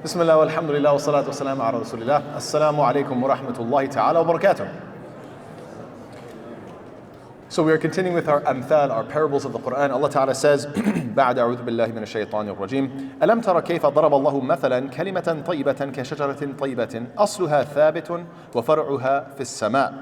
Bismillah, alhamdulillah, wa salatu wa salam ala rasulillah. Assalamu alaikum wa rahmatullahi ta'ala wa barakatuh. So we are continuing with our amthal, our parables of the Quran. Allah Ta'ala says, بعد أعوذ بالله من الشيطان الرجيم ألم تر كيف ضرب الله مثلا كلمة طيبة كشجرة طيبة أصلها ثابت وفرعها في السماء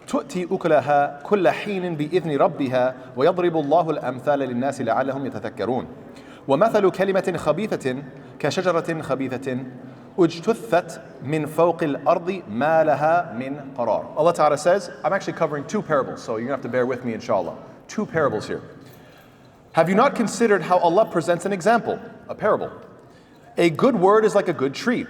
تؤتي أكلها كل حين بإذن ربها ويضرب الله الأمثال للناس لعلهم يتذكرون ومثل كلمة خبيثة كشجرة خبيثة اجتثت من فوق الأرض ما لها من قرار. Allah Ta'ala says, I'm actually covering two parables, so you're going to have to bear with me inshallah. Two parables here. Have you not considered how Allah presents an example, a parable? A good word is like a good tree,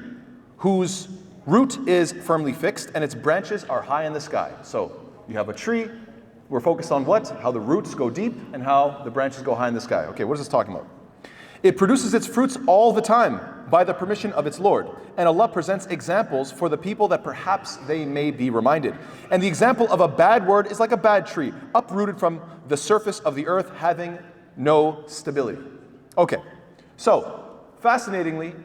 whose root is firmly fixed and its branches are high in the sky. So you have a tree, we're focused on what? How the roots go deep and how the branches go high in the sky. Okay, what is this talking about? It produces its fruits all the time by the permission of its Lord. And Allah presents examples for the people that perhaps they may be reminded. And the example of a bad word is like a bad tree, uprooted from the surface of the earth, having no stability. Okay, so fascinatingly,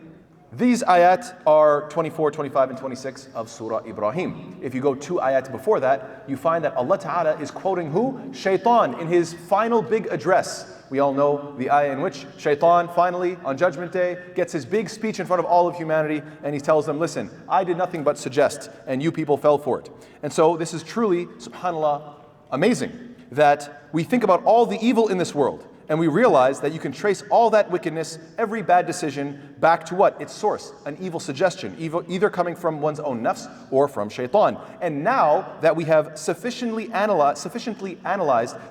these ayat are 24, 25, and 26 of Surah Ibrahim. If you go 2 ayat before that, you find that Allah Ta'ala is quoting who? Shaitan in his final big address. We all know the ayah in which Shaitan finally, on Judgment Day, gets his big speech in front of all of humanity, and he tells them, listen, I did nothing but suggest, and you people fell for it. And so this is truly, subhanAllah, amazing, that we think about all the evil in this world, and we realize that you can trace all that wickedness, every bad decision, back to what? Its source, an evil suggestion, either coming from one's own nafs or from shaitan. And now that we have sufficiently analyzed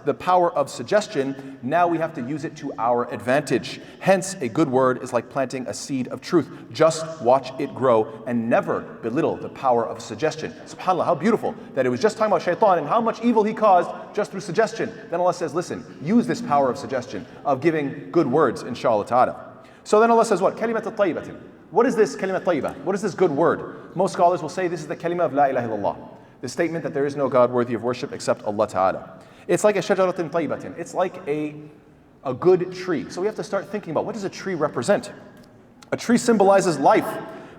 the power of suggestion, now we have to use it to our advantage. Hence, a good word is like planting a seed of truth. Just watch it grow and never belittle the power of suggestion. SubhanAllah, how beautiful that it was just talking about shaitan and how much evil he caused just through suggestion. Then Allah says, listen, use this power of suggestion, of giving good words, inshallah ta'ala. So then Allah says what? Kalimat al-tayyibatin. What is this kalimat tayyibah? What is this good word? Most scholars will say this is the kalima of la ilaha illallah. The statement that there is no God worthy of worship except Allah ta'ala. It's like a shajaratin tayyibatin. It's like a good tree. So we have to start thinking about, what does a tree represent? A tree symbolizes life,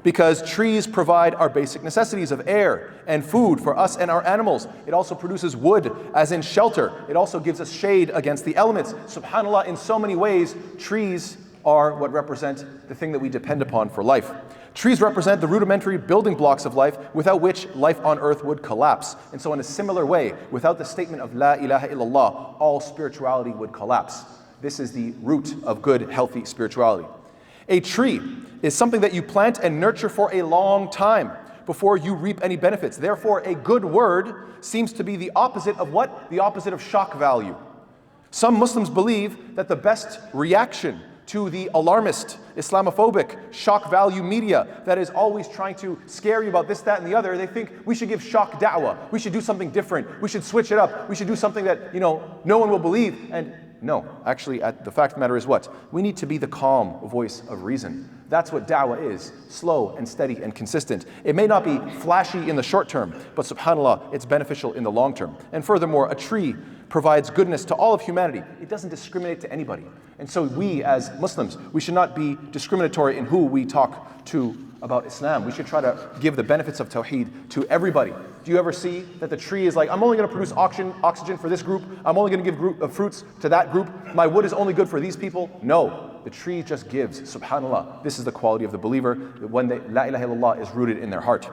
because trees provide our basic necessities of air and food for us and our animals. It also produces wood, as in shelter. It also gives us shade against the elements. SubhanAllah, in so many ways, trees are what represent the thing that we depend upon for life. Trees represent the rudimentary building blocks of life, without which life on earth would collapse. And so in a similar way, without the statement of La ilaha illallah, all spirituality would collapse. This is the root of good, healthy spirituality. A tree is something that you plant and nurture for a long time before you reap any benefits. Therefore, a good word seems to be the opposite of what? The opposite of shock value. Some Muslims believe that the best reaction to the alarmist, Islamophobic, shock value media that is always trying to scare you about this, that, and the other, they think we should give shock da'wah. We should do something different. We should switch it up. We should do something that, no one will believe. And no, actually, the fact of the matter is what? We need to be the calm voice of reason. That's what da'wah is, slow and steady and consistent. It may not be flashy in the short term, but subhanAllah, it's beneficial in the long term. And furthermore, a tree provides goodness to all of humanity. It doesn't discriminate to anybody. And so we as Muslims, we should not be discriminatory in who we talk to about Islam. We should try to give the benefits of Tawheed to everybody. Do you ever see that the tree is like, I'm only going to produce oxygen for this group, I'm only going to give fruits to that group, my wood is only good for these people? No, the tree just gives. SubhanAllah, this is the quality of the believer, when La ilaha illallah is rooted in their heart.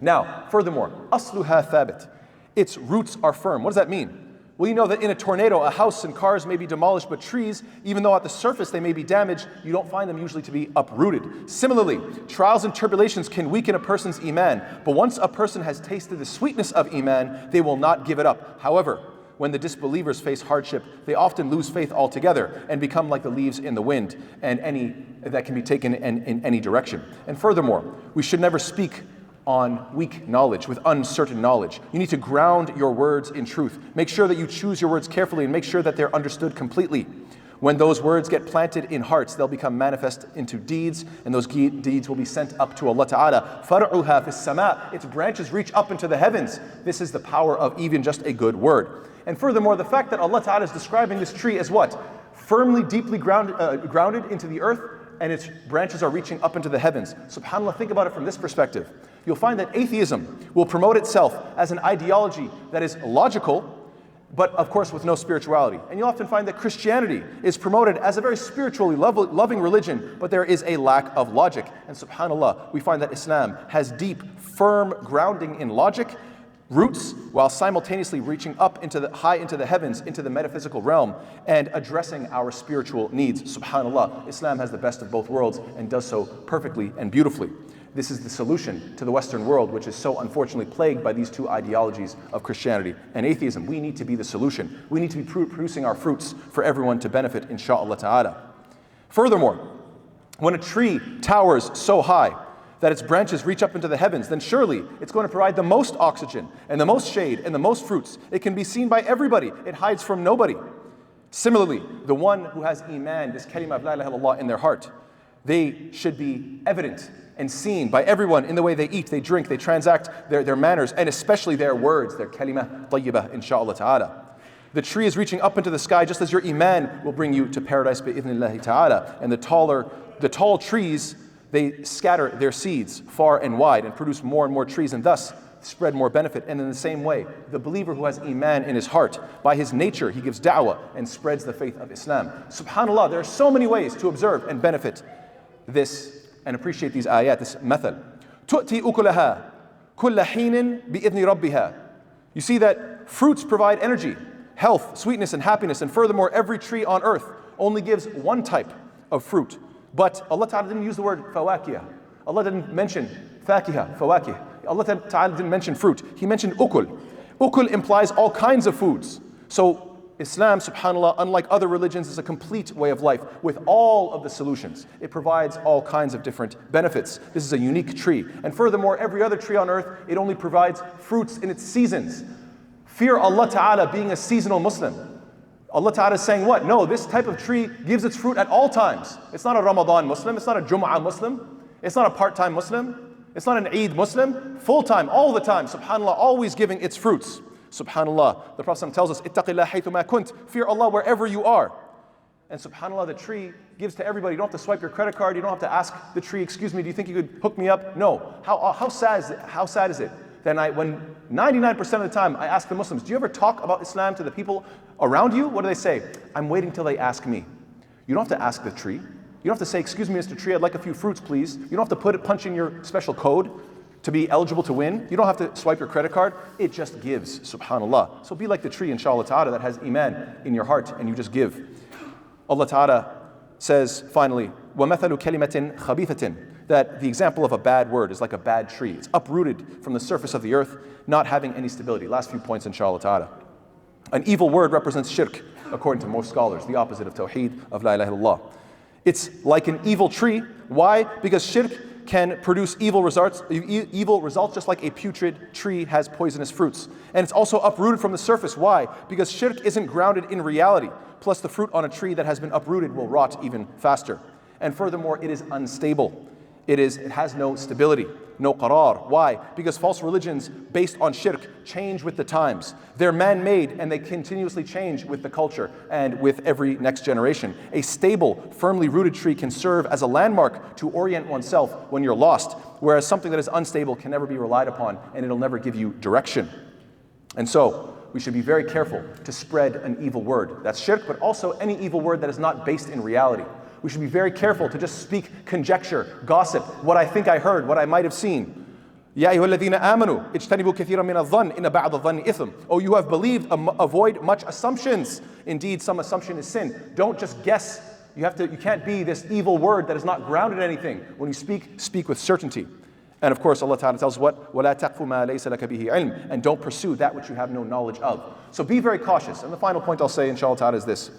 Now, furthermore, asluha thabit, its roots are firm. What does that mean? Well, you know that in a tornado, a house and cars may be demolished, but trees, even though at the surface they may be damaged, you don't find them usually to be uprooted. Similarly, trials and tribulations can weaken a person's iman, but once a person has tasted the sweetness of iman, they will not give it up. However, when the disbelievers face hardship, they often lose faith altogether and become like the leaves in the wind, and that can be taken in any direction. And furthermore, we should never speak on weak knowledge, with uncertain knowledge. You need to ground your words in truth. Make sure that you choose your words carefully and make sure that they're understood completely. When those words get planted in hearts, they'll become manifest into deeds, and those deeds will be sent up to Allah Ta'ala. فَرْعُهَا فِي السَّمَاءِ. Its branches reach up into the heavens. This is the power of even just a good word. And furthermore, the fact that Allah Ta'ala is describing this tree as what? Firmly, deeply grounded into the earth, and its branches are reaching up into the heavens. SubhanAllah, think about it from this perspective. You'll find that atheism will promote itself as an ideology that is logical, but of course with no spirituality. And you'll often find that Christianity is promoted as a very spiritually loving religion, but there is a lack of logic. And SubhanAllah, we find that Islam has deep, firm grounding in logic, roots, while simultaneously reaching up high into the heavens, into the metaphysical realm, and addressing our spiritual needs. SubhanAllah, Islam has the best of both worlds and does so perfectly and beautifully. This is the solution to the Western world, which is so unfortunately plagued by these two ideologies of Christianity and atheism. We need to be the solution. We need to be producing our fruits for everyone to benefit, insha'Allah ta'ala. Furthermore, when a tree towers so high that its branches reach up into the heavens, then surely it's going to provide the most oxygen and the most shade and the most fruits. It can be seen by everybody. It hides from nobody. Similarly, the one who has iman, this kalima of la ilaha illallah in their heart, they should be evident and seen by everyone in the way they eat, they drink, they transact their manners, and especially their words, their kalima tayyibah, insha'Allah ta'ala. The tree is reaching up into the sky just as your iman will bring you to paradise bi'idhnillahi ta'ala. And the tall trees, they scatter their seeds far and wide and produce more and more trees and thus spread more benefit. And in the same way, the believer who has iman in his heart, by his nature, he gives da'wah and spreads the faith of Islam. SubhanAllah, there are so many ways to observe and benefit this and appreciate these ayat, this method. تُؤْتِي أُكُلَهَا كُلَّ حِينٍ بِإِذْنِ رَبِّهَا. You see that fruits provide energy, health, sweetness, and happiness. And furthermore, every tree on earth only gives one type of fruit. But Allah Ta'ala didn't use the word fawakih. Allah didn't mention fakiha, fawakih. Allah Ta'ala didn't mention fruit. He mentioned ukul. Ukul implies all kinds of foods. So Islam, subhanAllah, unlike other religions, is a complete way of life with all of the solutions. It provides all kinds of different benefits. This is a unique tree. And furthermore, every other tree on earth, it only provides fruits in its seasons. Fear Allah Ta'ala being a seasonal Muslim. Allah Ta'ala is saying what? No, this type of tree gives its fruit at all times. It's not a Ramadan Muslim. It's not a Jum'ah Muslim. It's not a part-time Muslim. It's not an Eid Muslim. Full-time, all the time. SubhanAllah, always giving its fruits. SubhanAllah, the Prophet tells us, ittaqillah haythuma kunt, fear Allah wherever you are. And SubhanAllah, the tree gives to everybody. You don't have to swipe your credit card. You don't have to ask the tree, excuse me, do you think you could hook me up? No. How sad is it that when 99% of the time I ask the Muslims, do you ever talk about Islam to the people around you? What do they say? I'm waiting till they ask me. You don't have to ask the tree. You don't have to say, excuse me, Mr. Tree, I'd like a few fruits, please. You don't have to punch in your special code to be eligible to win. You don't have to swipe your credit card. It just gives, subhanAllah. So be like the tree, inshallah ta'ala, that has iman in your heart and you just give. Allah ta'ala says, finally, وَمَثَلُ كَلِمَةٍ خَبِيثَةٍ, that the example of a bad word is like a bad tree. It's uprooted from the surface of the earth, not having any stability. Last few points, inshallah ta'ala. An evil word represents shirk, according to most scholars, the opposite of tawheed, of la ilaha illallah. It's like an evil tree. Why? Because shirk can produce evil results just like a putrid tree has poisonous fruits. And it's also uprooted from the surface. Why? Because shirk isn't grounded in reality. Plus the fruit on a tree that has been uprooted will rot even faster. And furthermore, it is unstable. It has no stability, no qarar. Why? Because false religions based on shirk change with the times. They're man-made and they continuously change with the culture and with every next generation. A stable, firmly rooted tree can serve as a landmark to orient oneself when you're lost, whereas something that is unstable can never be relied upon and it'll never give you direction. And so, we should be very careful to spread an evil word. That's shirk, but also any evil word that is not based in reality. We should be very careful to just speak conjecture, gossip, what I think I heard, what I might have seen. Ya ayyuhalladhina amanu ijtanibu kathiran min adh-dhann inna ba'd adh-dhanni ithm. Oh, you have believed, avoid much assumptions. Indeed, some assumption is sin. Don't just guess. You can't be this evil word that is not grounded in anything. When you speak with certainty. And of course, Allah Ta'ala tells us what? وَلَا تَقْفُ مَا لَيْسَ لَكَ بِهِ عِلْمٍ. And don't pursue that which you have no knowledge of. So be very cautious. And the final point I'll say, inshallah ta'ala, is this.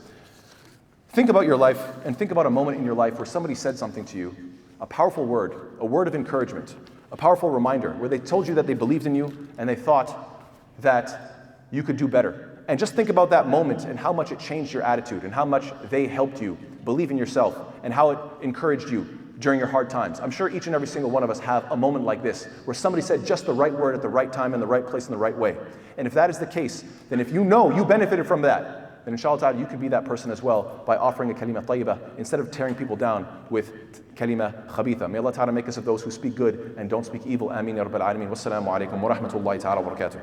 Think about your life and think about a moment in your life where somebody said something to you, a powerful word, a word of encouragement, a powerful reminder, where they told you that they believed in you and they thought that you could do better. And just think about that moment and how much it changed your attitude and how much they helped you believe in yourself and how it encouraged you during your hard times. I'm sure each and every single one of us have a moment like this where somebody said just the right word at the right time in the right place in the right way. And if that is the case, then if you know you benefited from that, then inshallah ta'ala you can be that person as well by offering a kalima tayyibah instead of tearing people down with kalima khabitha. May Allah ta'ala make us of those who speak good and don't speak evil. Ameen ya Rabbil Alameen. Wassalamu alaikum wa rahmatullahi ta'ala wa barakatuh.